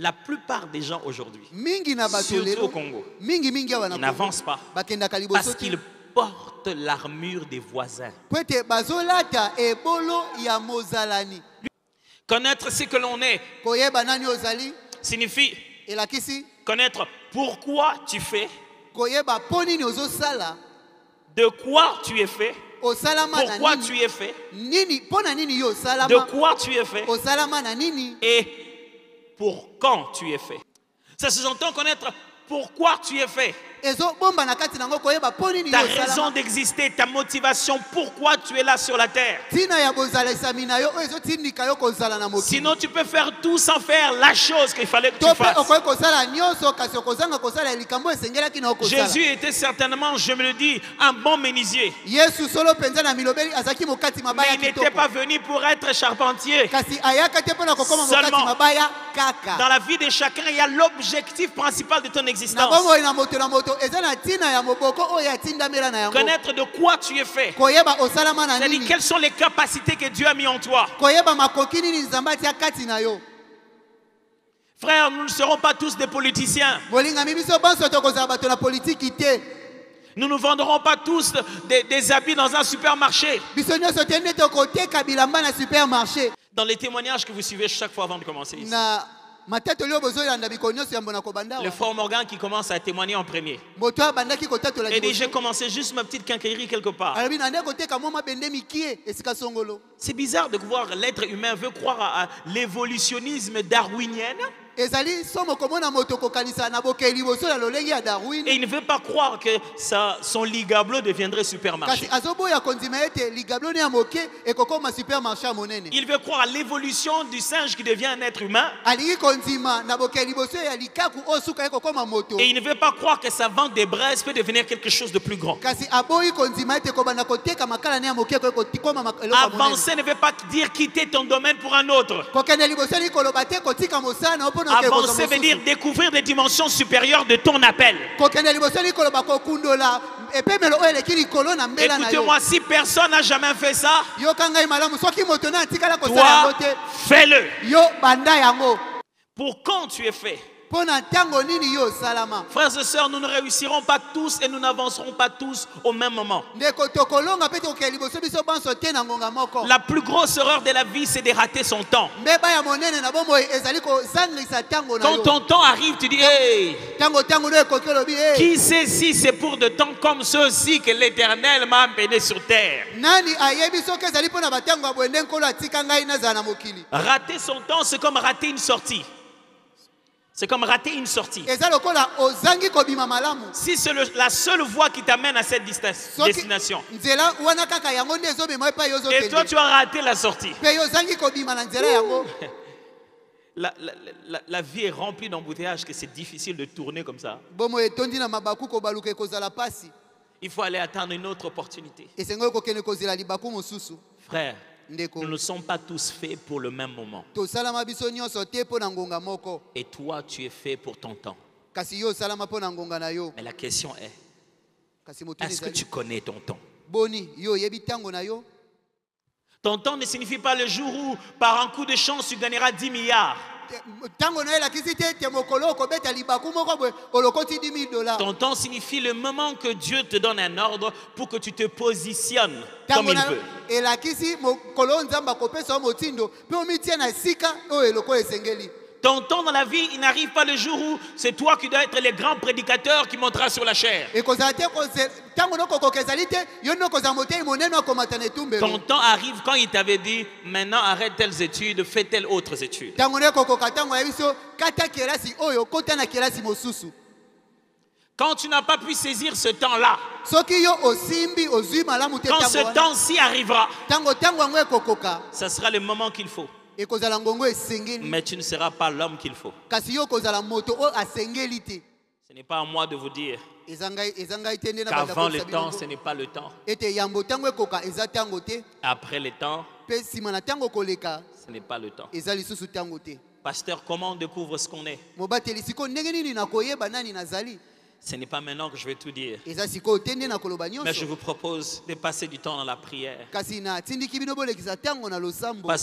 La plupart des gens aujourd'hui, surtout au Congo, n'avancent pas parce qu'ils portent l'armure des voisins. Connaître ce que l'on est signifie connaître pourquoi tu fais, de quoi tu es fait, pourquoi tu es fait, de quoi tu es fait et pour quand tu es fait. Ça se entend connaître pourquoi tu es fait. Ta raison d'exister, ta motivation, pourquoi tu es là sur la terre. Sinon tu peux faire tout sans faire la chose qu'il fallait que tu fasses. Jésus était certainement, je me le dis, un bon menuisier. Mais il n'était pas venu pour être charpentier. Seulement, dans la vie de chacun, il y a l'objectif principal de ton existence. Connaître de quoi tu es fait. C'est-à-dire quelles sont les capacités que Dieu a mis en toi. Frère, nous ne serons pas tous des politiciens. Nous ne vendrons pas tous des habits dans un supermarché. Dans les témoignages que vous suivez chaque fois avant de commencer ici, le frère Morgan qui commence à témoigner en premier. Et déjà j'ai commencé juste ma petite quincaillerie quelque part. C'est bizarre de voir l'être humain veut croire à l'évolutionnisme darwinien. Et il ne veut pas croire que son ligablo deviendrait supermarché. Il veut croire à l'évolution du singe qui devient un être humain. Et il ne veut pas croire que sa vente des braises peut devenir quelque chose de plus grand. Avancer ne veut pas dire quitter ton domaine pour un autre. Avancer veut dire découvrir des dimensions supérieures de ton appel. Écoutez-moi, si personne n'a jamais fait ça, toi, fais-le. Pour quand tu es fait? Frères et sœurs, nous ne réussirons pas tous et nous n'avancerons pas tous au même moment. La plus grosse erreur de la vie, c'est de rater son temps. Quand ton temps arrive, tu dis hey, qui sait si c'est pour de temps comme ceux-ci que l'Éternel m'a amené sur terre. Rater son temps, c'est comme rater une sortie. C'est comme rater une sortie. Si c'est la seule voie qui t'amène à cette destination, et toi tu as raté la sortie. La vie est remplie d'embouteillages que c'est difficile de tourner comme ça. Il faut aller attendre une autre opportunité. Frère, nous ne sommes pas tous faits pour le même moment. Et toi, tu es fait pour ton temps. Mais la question est, est-ce que tu connais ton temps? Ton temps ne signifie pas le jour où, par un coup de chance, tu gagneras 10 milliards. Ton temps signifie le moment que Dieu te donne un ordre pour que tu te positionnes comme il veut. Ton temps dans la vie, il n'arrive pas le jour où c'est toi qui dois être le grand prédicateur qui montera sur la chair. Ton temps arrive quand il t'avait dit maintenant arrête telles études, fais telles autres études. Quand tu n'as pas pu saisir ce temps-là, quand ce temps-ci arrivera, ça sera le moment qu'il faut. Mais tu ne seras pas l'homme qu'il faut. Ce n'est pas à moi de vous dire qu'avant le temps, ce n'est pas le temps. Après le temps, ce n'est pas le temps. Pasteur, comment on découvre ce qu'on est? Ce n'est pas maintenant que je vais tout dire. Mais je vous propose de passer du temps dans la prière. Parce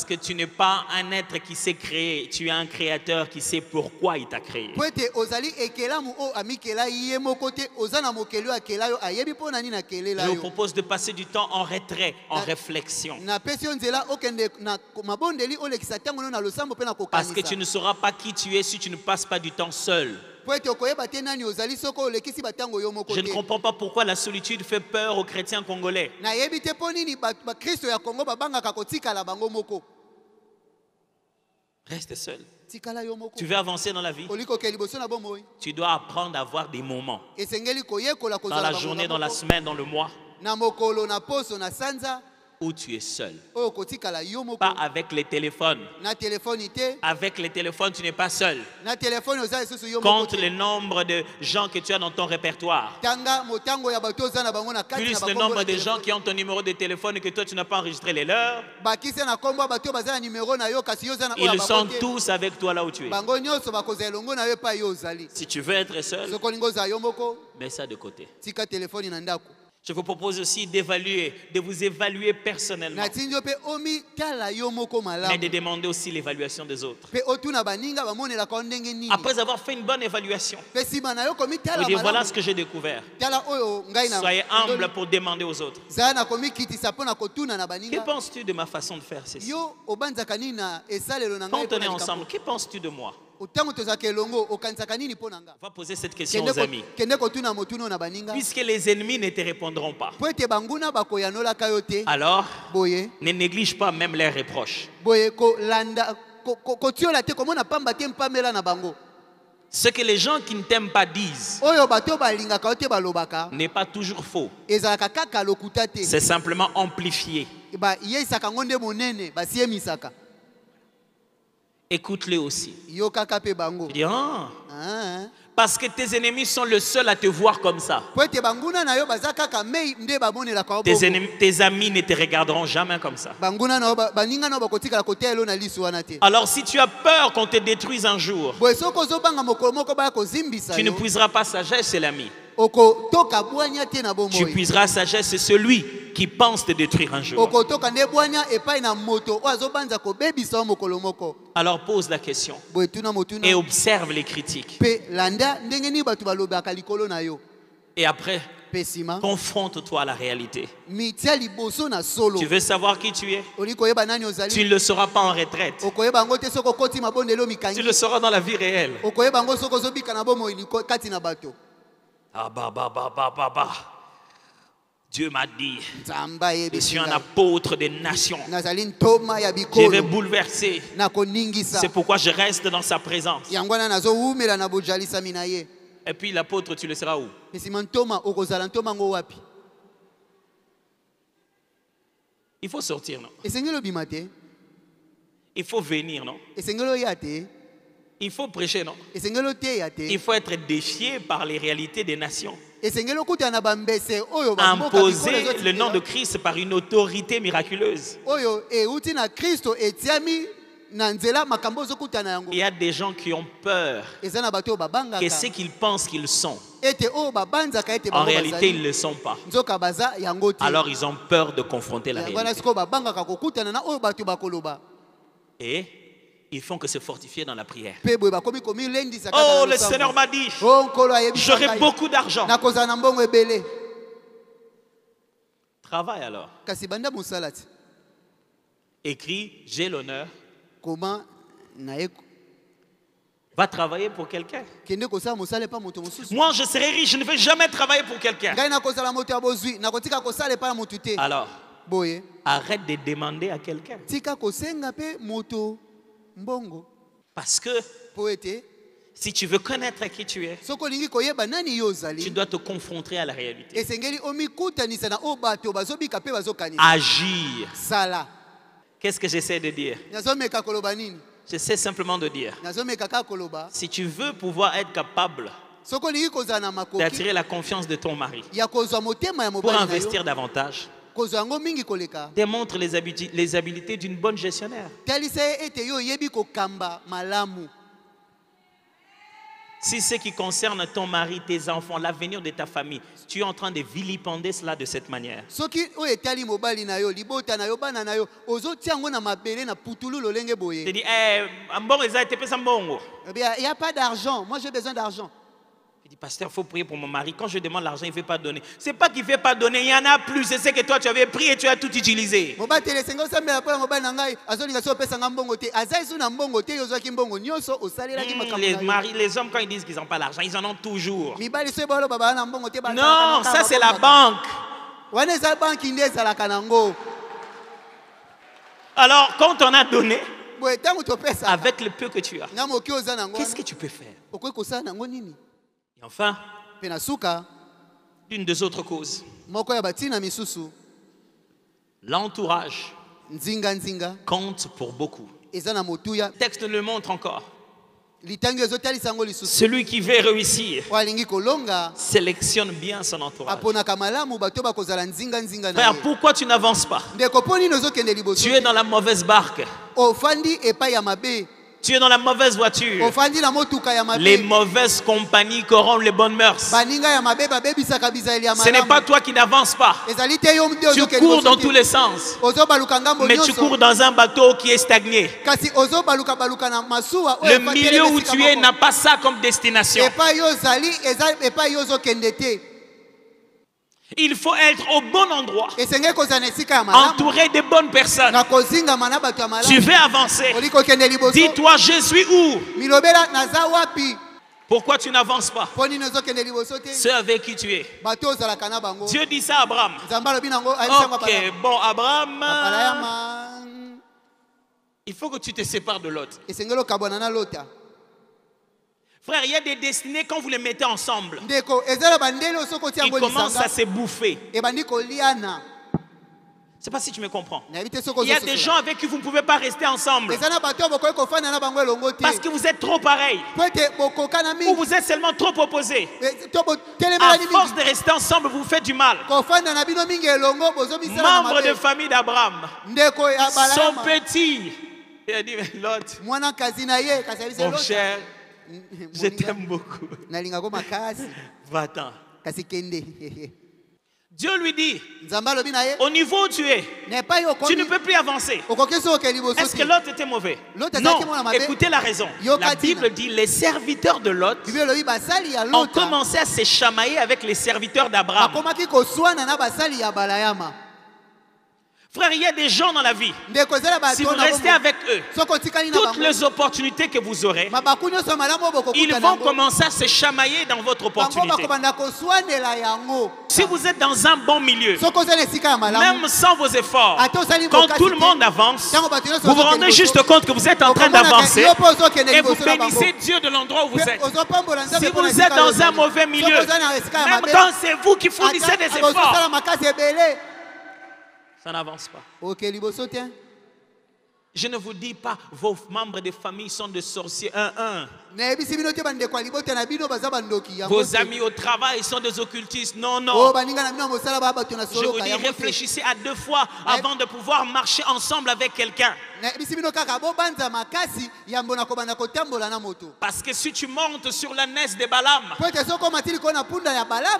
que tu n'es pas un être qui s'est créé. Tu es un créateur qui sait pourquoi il t'a créé. Je vous propose de passer du temps en retrait, en réflexion. Parce que tu ne sauras pas qui tu es si tu ne passes pas du temps seul. Je ne comprends pas pourquoi la solitude fait peur aux chrétiens congolais. Reste seul. Tu veux avancer dans la vie? Tu dois apprendre à avoir des moments. Dans la journée, dans la semaine, dans le mois. Où tu es seul. Pas avec les téléphones. Avec les téléphones, tu n'es pas seul. Compte le nombre de gens que tu as dans ton répertoire. Plus le nombre de gens qui ont ton numéro de téléphone et que toi tu n'as pas enregistré les leurs. Ils sont tous avec toi là où tu es. Si tu veux être seul, mets ça de côté. Je vous propose aussi d'évaluer, de vous évaluer personnellement. Mais de demander aussi l'évaluation des autres. Après avoir fait une bonne évaluation, vous dites voilà ce que j'ai découvert. Soyez humble pour demander aux autres. Que penses-tu de ma façon de faire ceci? Quand on est ensemble, que penses-tu de moi? On va poser cette question aux amis. Puisque les ennemis ne te répondront pas, alors ne néglige pas même leurs reproches. Ce que les gens qui ne t'aiment pas disent n'est pas toujours faux. C'est simplement amplifié. Écoute-les aussi. Dis, parce que tes ennemis sont le seul à te voir comme ça. Tes amis ne te regarderont jamais comme ça. Alors si tu as peur qu'on te détruise un jour, tu ne puiseras pas sagesse, c'est l'ami. Tu puiseras sagesse, c'est celui qui pense te détruire un jour. Alors pose la question et observe les critiques. Et après, confronte-toi à la réalité. Tu veux savoir qui tu es? Tu ne le sauras pas en retraite. Tu le sauras dans la vie réelle. Dieu m'a dit, je suis un apôtre des nations. Je vais bouleverser. C'est pourquoi je reste dans sa présence. Et puis l'apôtre, tu le seras où? Il faut sortir, non? Il faut venir, non? Il faut prêcher, non? Il faut être défié par les réalités des nations. Imposer le nom de Christ par une autorité miraculeuse. Il y a des gens qui ont peur que ce qu'ils pensent qu'ils sont, en réalité ils ne le sont pas. Alors ils ont peur de confronter la réalité. Et ils font que se fortifier dans la prière. Oh, le Seigneur m'a dit, j'aurai beaucoup d'argent. Travaille alors. Écris, j'ai l'honneur. Va travailler pour quelqu'un. Moi, je serai riche, je ne vais jamais travailler pour quelqu'un. Alors, arrête de demander à quelqu'un. Parce que si tu veux connaître qui tu es, tu dois te confronter à la réalité. Agir. Qu'est-ce que j'essaie de dire? J'essaie simplement de dire, si tu veux pouvoir être capable d'attirer la confiance de ton mari pour investir davantage, démontre les habiletés d'une bonne gestionnaire. Si ce qui concerne ton mari, tes enfants, l'avenir de ta famille, tu es en train de vilipender cela de cette manière. C'est-à-dire, il n'y a pas d'argent. Moi, j'ai besoin d'argent. Il dit, pasteur, il faut prier pour mon mari. Quand je demande l'argent, il ne veut pas donner. Ce n'est pas qu'il ne veut pas donner, il y en a plus. C'est ce que toi, tu avais pris et tu as tout utilisé. Les hommes, quand ils disent qu'ils n'ont pas l'argent, ils en ont toujours. Non, ça c'est la banque. Alors, quand on a donné, avec le peu que tu as, qu'est-ce que tu peux faire? Et enfin, une des autres causes, l'entourage compte pour beaucoup. Le texte le montre encore. Celui qui veut réussir sélectionne bien son entourage. Frère, pourquoi tu n'avances pas? Tu es dans la mauvaise barque. Tu es dans la mauvaise voiture. Les mauvaises compagnies corrompent les bonnes mœurs. Ce n'est pas toi qui n'avances pas. Tu cours dans tous les sens. Mais tu cours dans un bateau qui est stagné. Le milieu où tu es n'a pas ça comme destination. Il faut être au bon endroit, entouré de bonnes personnes. Tu veux avancer. Dis-toi, je suis où? Pourquoi tu n'avances pas? Ceux avec qui tu es. Dieu dit ça à Abraham. Ok, bon, Abraham, il faut que tu te sépares de l'autre. Frère, il y a des destinées quand vous les mettez ensemble, ils commencent à se bouffer. Je ne sais pas si tu me comprends. Il y a des gens avec qui vous ne pouvez pas rester ensemble parce que vous êtes trop pareils ou vous êtes seulement trop opposés. À force de rester ensemble, vous faites du mal. Membre de famille d'Abraham, son petit, il a dit, l'autre, mon cher, je t'aime beaucoup. Va-t'en. Dieu lui dit, au niveau où tu es, tu ne peux plus avancer. Est-ce que Lot était mauvais? Non, écoutez la raison. La Bible dit, les serviteurs de Lot ont commencé à se chamailler avec les serviteurs d'Abraham. Frère, il y a des gens dans la vie, si vous restez avec eux, toutes les opportunités que vous aurez, ils vont commencer à se chamailler dans votre opportunité. Si vous êtes dans un bon milieu, même sans vos efforts, quand tout le monde avance, vous vous rendez juste compte que vous êtes en train d'avancer et vous bénissez Dieu de l'endroit où vous êtes. Si vous êtes dans un mauvais milieu, même quand c'est vous qui fournissez des efforts, ça n'avance pas. Je ne vous dis pas vos membres de famille sont des sorciers. Vos amis au travail sont des occultistes. Non, non. Je vous dis, réfléchissez à 2 fois avant de pouvoir marcher ensemble avec quelqu'un. Parce que si tu montes sur la naisse de Balaam,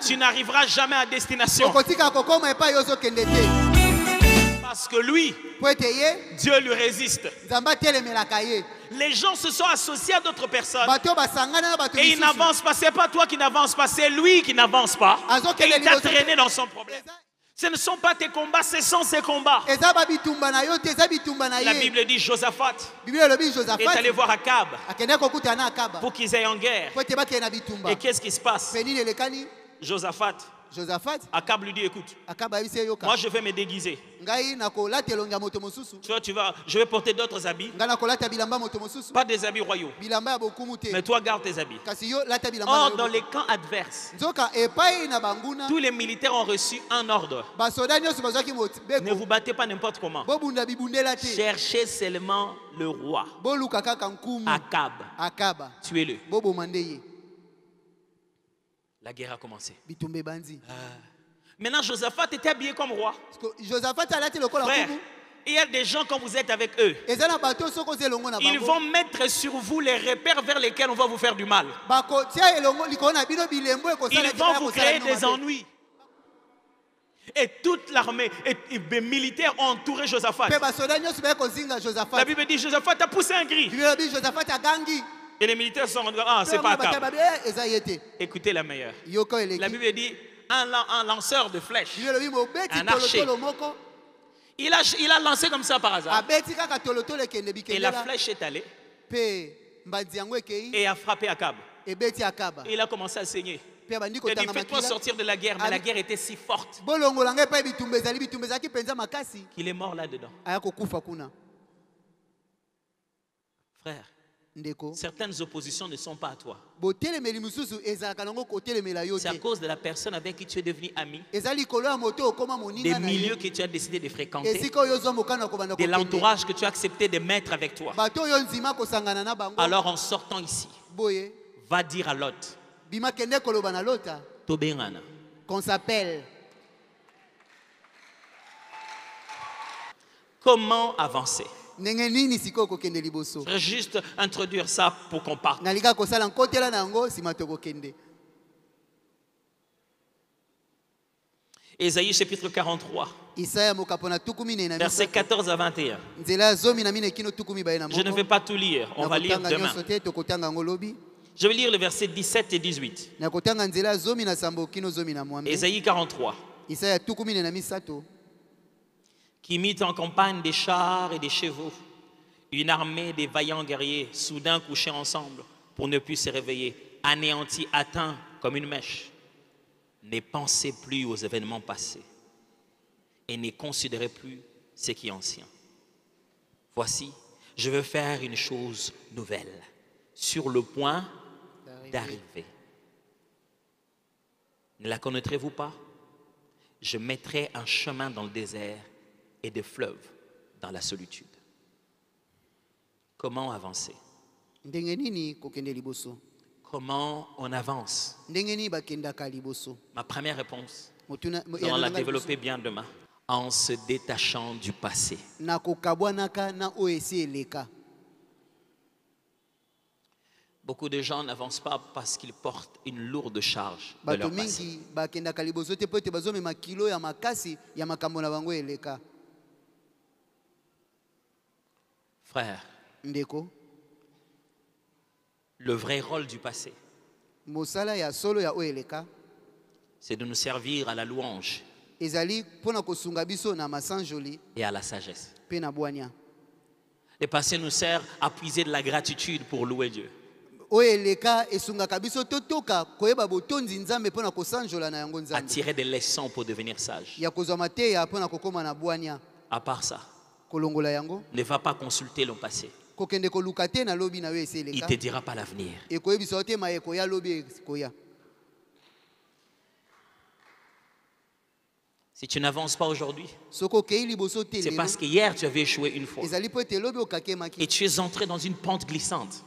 tu n'arriveras jamais à destination. Parce que lui, Dieu lui résiste. Les gens se sont associés à d'autres personnes et ils n'avancent pas. Ce n'est pas toi qui n'avances pas, c'est lui qui n'avance pas. Et il t'a traîné dans son problème. Ce ne sont pas tes combats, ce sont ses combats. La Bible dit Josaphat est allé voir Akab pour qu'ils aillent en guerre. Et qu'est-ce qui se passe? Josaphat, Akab lui dit, écoute, moi je vais me déguiser. Je vais porter d'autres habits, pas des habits royaux. Mais toi garde tes habits. Or, dans les camps adverses, tous les militaires ont reçu un ordre. Ne vous battez pas n'importe comment. Cherchez seulement le roi. Akab. Tuez-le. La guerre a commencé. Maintenant, Josaphat était habillé comme roi. Frère, il y a des gens quand vous êtes avec eux, ils vont mettre sur vous les repères vers lesquels on va vous faire du mal. Ils vont vous créer des ennuis. Et toute l'armée militaire ont entouré Josaphat. La Bible dit Josaphat a poussé un cri. Et les militaires sont rendus, ah, c'est pas Akab. Écoutez la meilleure. La Bible dit un lanceur de flèches, un archer. Il a lancé comme ça par hasard. Et la flèche est allée et a frappé Akab. Et il a commencé à saigner. Il a dit, fais-toi sortir de la guerre. Mais la guerre était si forte qu'il est mort là-dedans. Frère, certaines oppositions ne sont pas à toi. C'est à cause de la personne avec qui tu es devenu ami, des milieux que tu as décidé de fréquenter, de l'entourage que tu as accepté de mettre avec toi. Alors en sortant ici, va dire à Lot qu'on s'appelle. Comment avancer? Je vais juste introduire ça pour qu'on parte. Ésaïe chapitre 43, versets 14 à 21. Je ne vais pas tout lire, on va lire demain. Je vais lire le verset 17 et 18. Ésaïe 43. Qui mit en campagne des chars et des chevaux, une armée des vaillants guerriers, soudain couchés ensemble pour ne plus se réveiller, anéantis, atteints comme une mèche. Ne pensez plus aux événements passés et ne considérez plus ce qui est ancien. Voici, je veux faire une chose nouvelle, sur le point d'arriver. Ne la connaîtrez-vous pas? Je mettrai un chemin dans le désert et des fleuves dans la solitude. Comment avancer? Comment on avance? Ma première réponse, nous allons la développer bien demain, en se détachant du passé. Beaucoup de gens n'avancent pas parce qu'ils portent une lourde charge de leur passé. Frère, le vrai rôle du passé, c'est de nous servir à la louange et à la sagesse. Le passé nous sert à puiser de la gratitude pour louer Dieu. À tirer des leçons pour devenir sage. À part ça, ne va pas consulter le passé. Il ne te dira pas l'avenir. Si tu n'avances pas aujourd'hui, c'est parce qu'hier tu avais échoué une fois. Et tu es entré dans une pente glissante.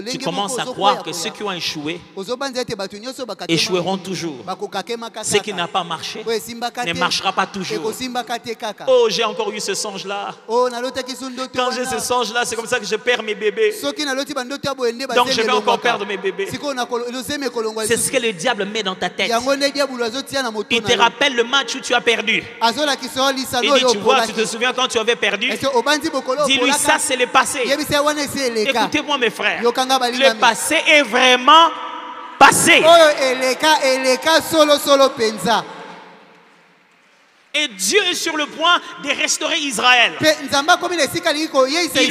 Tu commences à croire que ceux qui ont échoué échoueront toujours. Ce qui n'a pas marché ne marchera pas toujours. Oh, j'ai encore eu ce songe-là. Quand j'ai ce songe-là, c'est comme ça que je perds mes bébés. Donc je vais encore perdre mes bébés. C'est ce que le diable met dans ta tête. Il te rappelle le match où tu as perdu. Il dit, tu vois, tu te souviens quand tu avais perdu? Dis-lui, ça c'est le passé. Écoutez-moi mes frères, le passé est vraiment passé. Et Dieu est sur le point de restaurer Israël. Il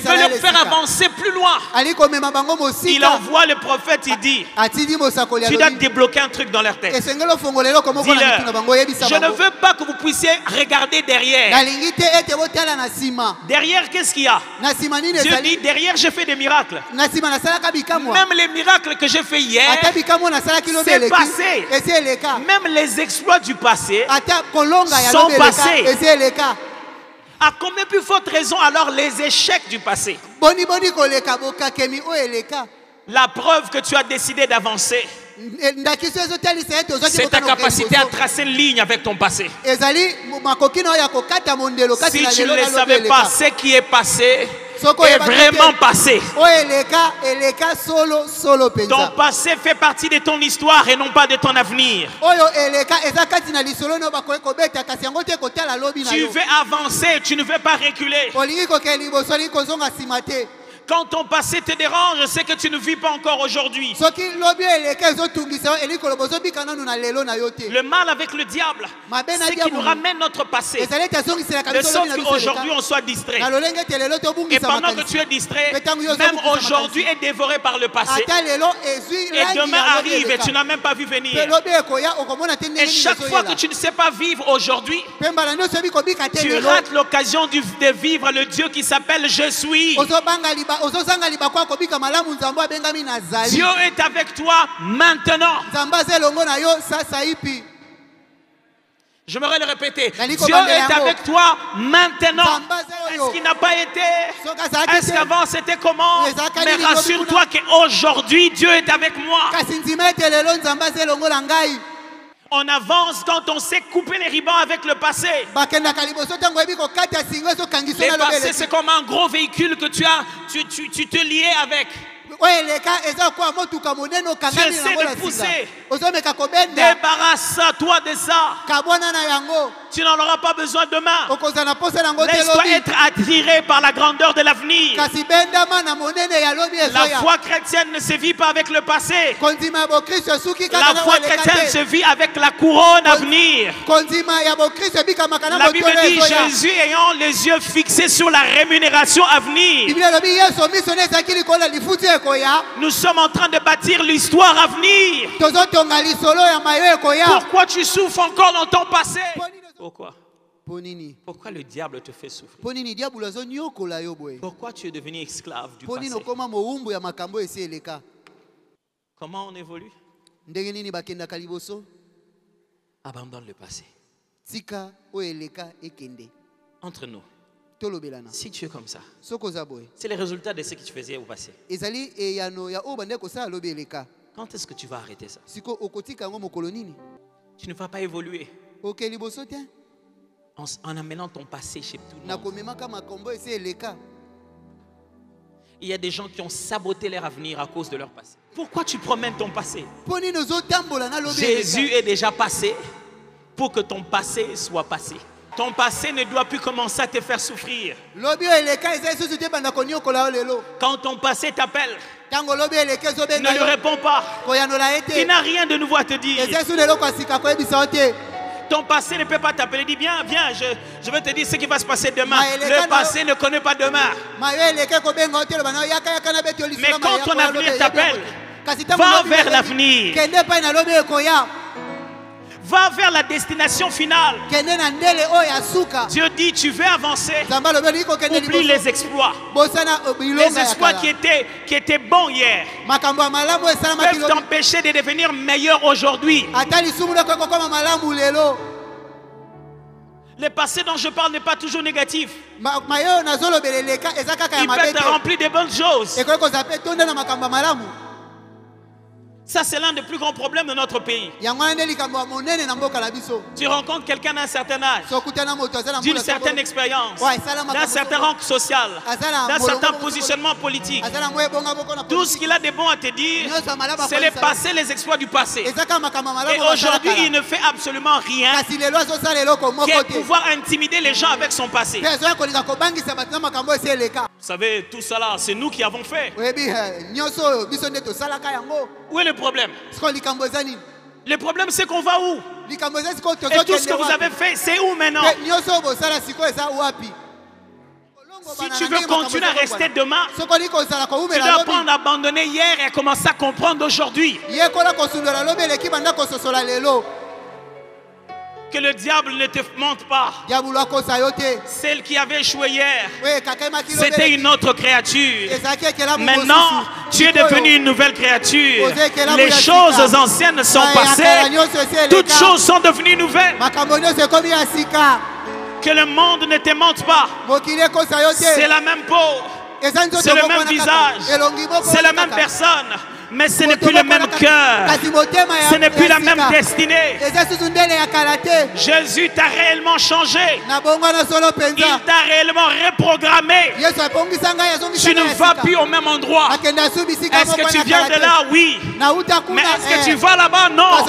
veut leur faire avancer plus loin. Il envoie le prophète, il dit, tu dois débloquer un truc dans leur tête. Dis-leur, je ne veux pas que vous puissiez regarder derrière. Derrière, qu'est-ce qu'il y a? Dieu dit, derrière, j'ai fait des miracles. Même les miracles que j'ai fait hier, c'est passé. Même les exploits du passé sont passé. À combien plus forte raison alors les échecs du passé? La preuve que tu as décidé d'avancer, c'est ta capacité à tracer une ligne avec ton passé. Si tu ne le savais pas, ce qui est passé est vraiment passé. Ton passé fait partie de ton histoire et non pas de ton avenir. Tu veux avancer, tu ne veux pas reculer. Quand ton passé te dérange, c'est que tu ne vis pas encore aujourd'hui. Le mal avec le diable, c'est qu'il nous ramène notre passé, de sorte qu'aujourd'hui on soit distrait. Et pendant que tu es distrait, même aujourd'hui est dévoré par le passé. Et demain arrive et tu n'as même pas vu venir. Et chaque fois que tu ne sais pas vivre aujourd'hui, tu rates l'occasion de vivre le Dieu qui s'appelle Je suis. Dieu est avec toi maintenant. Je me le répéter. Dieu est avec toi maintenant. Est-ce qu'il n'a pas été? Est-ce qu'avant c'était comment? Mais rassure-toi qu'aujourd'hui Dieu est avec moi. On avance quand on sait couper les ribans avec le passé. Le passé, c'est comme un gros véhicule que tu te liais avec. Tu essaies de pousser. Débarrasse-toi de ça. Tu n'en auras pas besoin demain. Laisse-toi être attiré par la grandeur de l'avenir. La foi chrétienne ne se vit pas avec le passé. La foi chrétienne se vit avec la couronne à venir. La Bible dit Jésus ayant les yeux fixés sur la rémunération à venir. Nous sommes en train de bâtir l'histoire à venir. Pourquoi tu souffres encore dans ton passé? Pourquoi? Pourquoi le diable te fait souffrir? Pourquoi tu es devenu esclave du passé? Comment on évolue? Abandonne le passé. Entre nous, si tu es comme ça, c'est le résultat de ce que tu faisais au passé. Quand est-ce que tu vas arrêter ça? Tu ne vas pas évoluer en amenant ton passé chez tout le monde. Il y a des gens qui ont saboté leur avenir à cause de leur passé. Pourquoi tu promènes ton passé? Jésus est déjà passé pour que ton passé soit passé. Ton passé ne doit plus commencer à te faire souffrir. Quand ton passé t'appelle, ne lui réponds pas. Il n'a rien de nouveau à te dire. Ton passé ne peut pas t'appeler. Dis bien, viens, je vais te dire ce qui va se passer demain. Le passé ne connaît pas demain. Mais quand ton avenir t'appelle, va vers l'avenir. Va vers la destination finale. Dieu dit, tu veux avancer. Oublie les exploits. Les exploits qui étaient bons hier peuvent t'empêcher de devenir meilleur aujourd'hui. Le passé dont je parle n'est pas toujours négatif. Il peut te remplir de bonnes choses. Ça, c'est l'un des plus grands problèmes de notre pays. Tu rencontres quelqu'un d'un certain âge, d'une certaine expérience, d'un certain rang social, d'un certain positionnement politique. Tout ce qu'il a de bon à te dire, c'est le passé, les exploits du passé. Et aujourd'hui, il ne fait absolument rien que pouvoir intimider les gens avec son passé. Vous savez, tout ça là, c'est nous qui avons fait. Où est le problème? Le problème, c'est qu'on va où? Et tout ce que vous avez fait, c'est où maintenant? Si tu veux continuer à rester demain, tu dois apprendre à abandonner hier et à commencer à comprendre aujourd'hui. Que le diable ne te montre pas. Celle qui avait échoué hier, c'était une autre créature. Maintenant, tu es devenu une nouvelle créature. Les choses anciennes sont passées. Toutes choses sont devenues nouvelles. Que le monde ne te montre pas. C'est la même peau. c'est le même visage, c'est la même personne. Mais ce n'est plus le même cœur. Ce n'est plus la même destinée. Jésus t'a réellement changé. Il t'a réellement reprogrammé. Tu ne vas plus au même endroit. Est-ce que tu viens de là? Oui. Mais est-ce que tu vas là-bas? Non.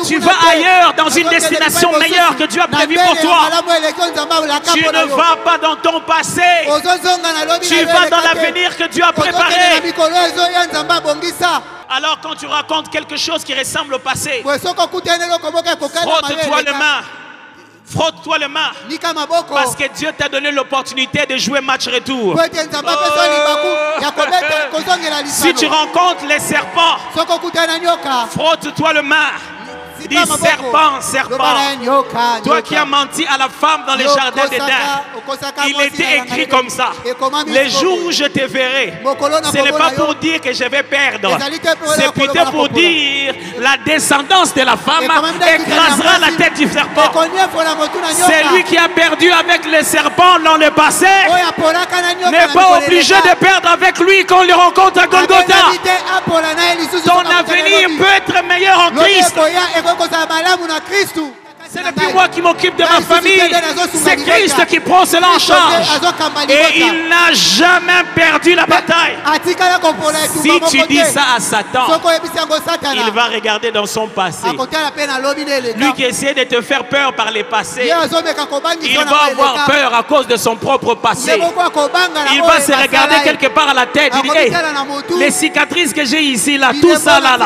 Tu vas ailleurs, dans une destination meilleure que Dieu a prévue pour toi. Tu ne vas pas dans ton passé. Tu vas dans l'avenir que Dieu a préparé. Alors quand tu racontes quelque chose qui ressemble au passé, frotte-toi les mains. Frotte-toi les mains. Parce que Dieu t'a donné l'opportunité de jouer match retour. Si tu rencontres les serpents, frotte-toi les mains. Dis serpent, serpent. Toi qui as menti à la femme dans les jardins d'Éden, il était écrit comme ça. Les jours où je te verrai, ce n'est pas pour dire que je vais perdre. C'est plutôt pour dire la descendance de la femme écrasera la tête du serpent. C'est lui qui a perdu avec les serpents dans le passé. N'est pas obligé de perdre avec lui quand on le rencontre à Golgotha. Ton avenir peut être meilleur en Christ. Ce n'est plus moi qui m'occupe de ma famille, c'est Christ qui prend cela en charge. Et il n'a jamais perdu la bataille. Si tu dis ça à Satan, il va regarder dans son passé. Lui qui essaie de te faire peur par les passés, il va avoir peur à cause de son propre passé. Il va se regarder quelque part à la tête. Il dit, hey, les cicatrices que j'ai ici, là, tout ça là,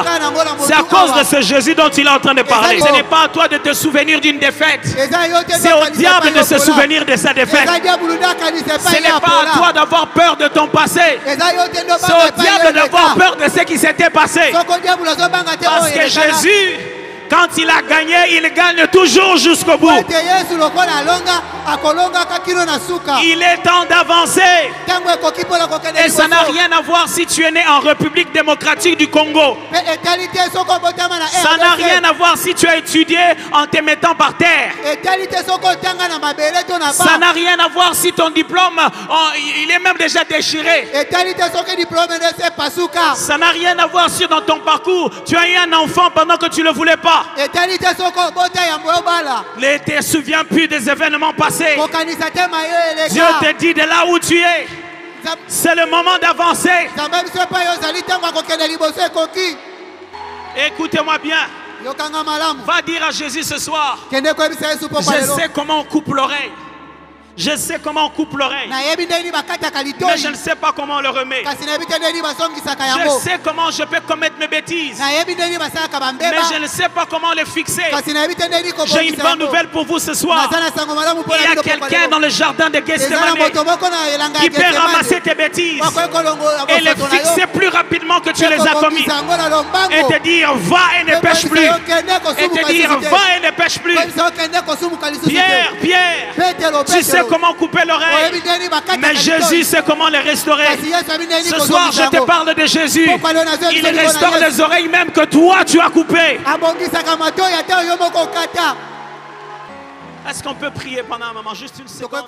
c'est à cause de ce Jésus dont il est en train de parler. Ce n'est pas à toi de te souvenir d'une défaite. C'est au diable de se souvenir de sa défaite. Ce n'est pas à toi d'avoir peur de ton passé. C'est au diable d'avoir peur de ce qui s'était passé. Parce que Jésus, quand il a gagné, il gagne toujours jusqu'au bout. Il est temps d'avancer. Et ça n'a rien à voir si tu es né en République démocratique du Congo. Ça n'a rien à voir si tu as étudié en te mettant par terre. Ça n'a rien à voir si ton diplôme, il est même déjà déchiré. Ça n'a rien à voir si dans ton parcours, tu as eu un enfant pendant que tu ne le voulais pas. Ne te souviens plus des événements passés. Dieu te dit de là où tu es, c'est le moment d'avancer. Écoutez-moi bien. Va dire à Jésus ce soir, je sais comment on coupe l'oreille. Je sais comment on coupe l'oreille. Mais je ne sais pas comment on le remet. Je sais comment je peux commettre mes bêtises. Mais je ne sais pas comment les fixer. J'ai une bonne nouvelle pour vous ce soir. Il y a quelqu'un dans le jardin de Gethsemane qui peut ramasser tes bêtises et les fixer plus rapidement que tu les as commis. Et te dire va et ne pêche plus. Et te dire va et ne pêche plus. Pierre, tu sais comment couper l'oreille, mais Jésus sait comment les restaurer. Ce soir je te parle de Jésus. Il restaure les oreilles même que toi tu as coupées. Est-ce qu'on peut prier pendant un moment, juste une seconde?